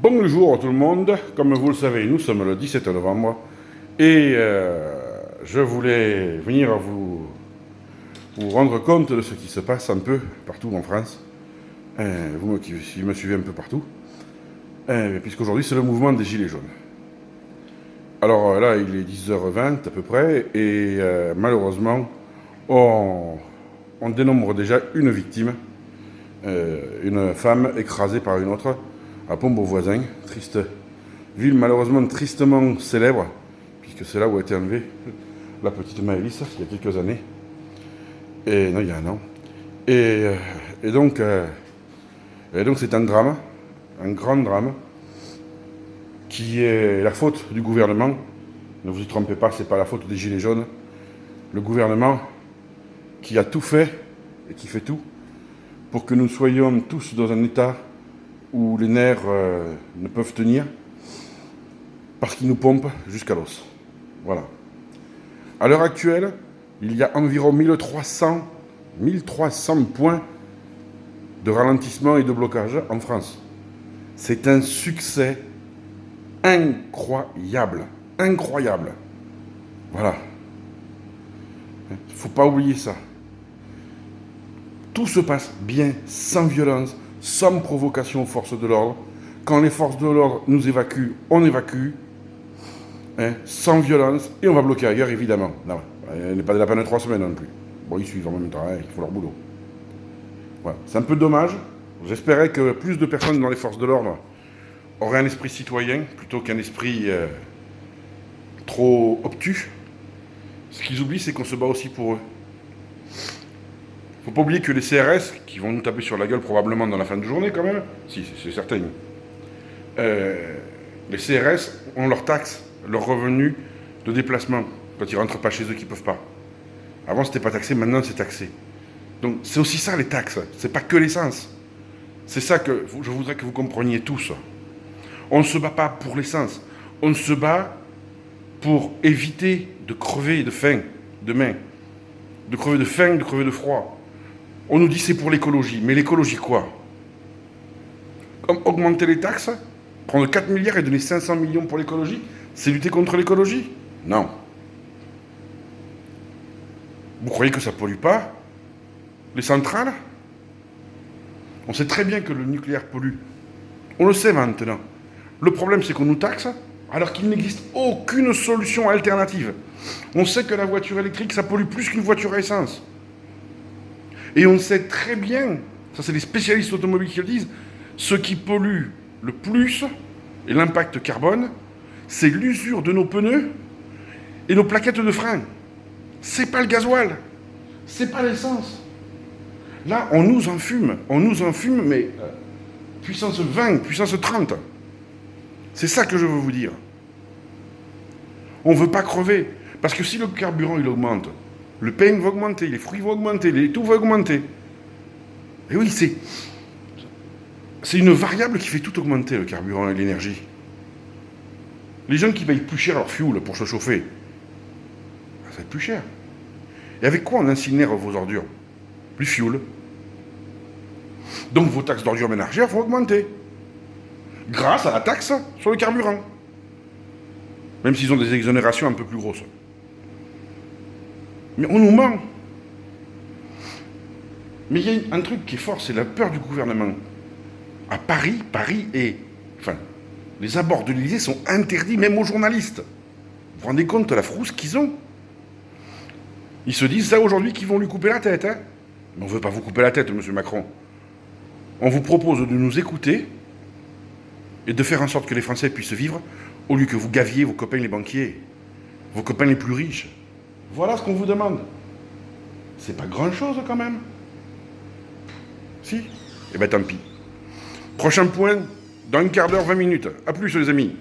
Bonjour tout le monde, comme vous le savez, nous sommes le 17 novembre et je voulais venir vous rendre compte de ce qui se passe un peu partout en France. Vous qui me suivez un peu partout, puisqu'aujourd'hui c'est le mouvement des Gilets jaunes. Alors là, il est 10h20 à peu près et malheureusement, on dénombre déjà une victime, une femme écrasée par une autre à Pont-Beauvoisin, triste ville malheureusement tristement célèbre, puisque c'est là où a été enlevée la petite Maëlys il y a quelques années. Et non, il y a un an. Et donc c'est un drame, un grand drame, qui est la faute du gouvernement. Ne vous y trompez pas, c'est pas la faute des Gilets jaunes. Le gouvernement qui a tout fait et qui fait tout pour que nous soyons tous dans un état où les nerfs ne peuvent tenir, parce qu'ils nous pompent jusqu'à l'os. Voilà. À l'heure actuelle, il y a environ 1300 points de ralentissement et de blocage en France. C'est un succès incroyable. Incroyable. Voilà. Il ne faut pas oublier ça. Tout se passe bien, sans violence, sans provocation aux forces de l'ordre. Quand les forces de l'ordre nous évacuent, on évacue, sans violence, et on va bloquer ailleurs, évidemment. Non, il n'est pas de la peine de 3 semaines non plus. Bon, ils suivent en même temps, ils font leur boulot. Voilà. C'est un peu dommage. J'espérais que plus de personnes dans les forces de l'ordre auraient un esprit citoyen, plutôt qu'un esprit trop obtus. Ce qu'ils oublient, c'est qu'on se bat aussi pour eux. Faut pas oublier que les CRS, qui vont nous taper sur la gueule probablement dans la fin de journée quand même, si, c'est certain, les CRS ont leurs taxes, leurs revenus de déplacement, quand ils rentrent pas chez eux, qu'ils peuvent pas. Avant c'était pas taxé, maintenant c'est taxé. Donc c'est aussi ça les taxes, c'est pas que l'essence. C'est ça que je voudrais que vous compreniez tous. On ne se bat pas pour l'essence, on se bat pour éviter de crever de faim demain, de crever de faim, de crever de froid. On nous dit c'est pour l'écologie. Mais l'écologie quoi? Comme augmenter les taxes, prendre 4 milliards et donner 500 millions pour l'écologie, c'est lutter contre l'écologie? Non. Vous croyez que ça pollue pas? Les centrales? On sait très bien que le nucléaire pollue. On le sait maintenant. Le problème c'est qu'on nous taxe alors qu'il n'existe aucune solution alternative. On sait que la voiture électrique ça pollue plus qu'une voiture à essence. Et on sait très bien, ça c'est les spécialistes automobiles qui le disent, ce qui pollue le plus, et l'impact carbone, c'est l'usure de nos pneus et nos plaquettes de frein. C'est pas le gasoil, c'est pas l'essence. Là, on nous enfume, mais puissance 20, puissance 30. C'est ça que je veux vous dire. On ne veut pas crever, parce que si le carburant il augmente, le pain va augmenter, les fruits vont augmenter, tout va augmenter. Et oui, c'est une variable qui fait tout augmenter, le carburant et l'énergie. Les gens qui payent plus cher leur fuel pour se chauffer, ça va être plus cher. Et avec quoi on incinère vos ordures? Plus fuel. Donc vos taxes d'ordures ménagères vont augmenter. Grâce à la taxe sur le carburant. Même s'ils ont des exonérations un peu plus grosses. Mais on nous ment. Mais il y a un truc qui est fort, c'est la peur du gouvernement. À Paris, les abords de l'Élysée sont interdits même aux journalistes. Vous vous rendez compte de la frousse qu'ils ont? Ils se disent ça aujourd'hui qu'ils vont lui couper la tête. Mais on ne veut pas vous couper la tête, monsieur Macron. On vous propose de nous écouter et de faire en sorte que les Français puissent vivre au lieu que vous gaviez vos copains les banquiers, vos copains les plus riches. Voilà ce qu'on vous demande. C'est pas grand-chose quand même. Si? Eh ben tant pis. Prochain point, dans 1/4 d'heure, 20 minutes. A plus les amis.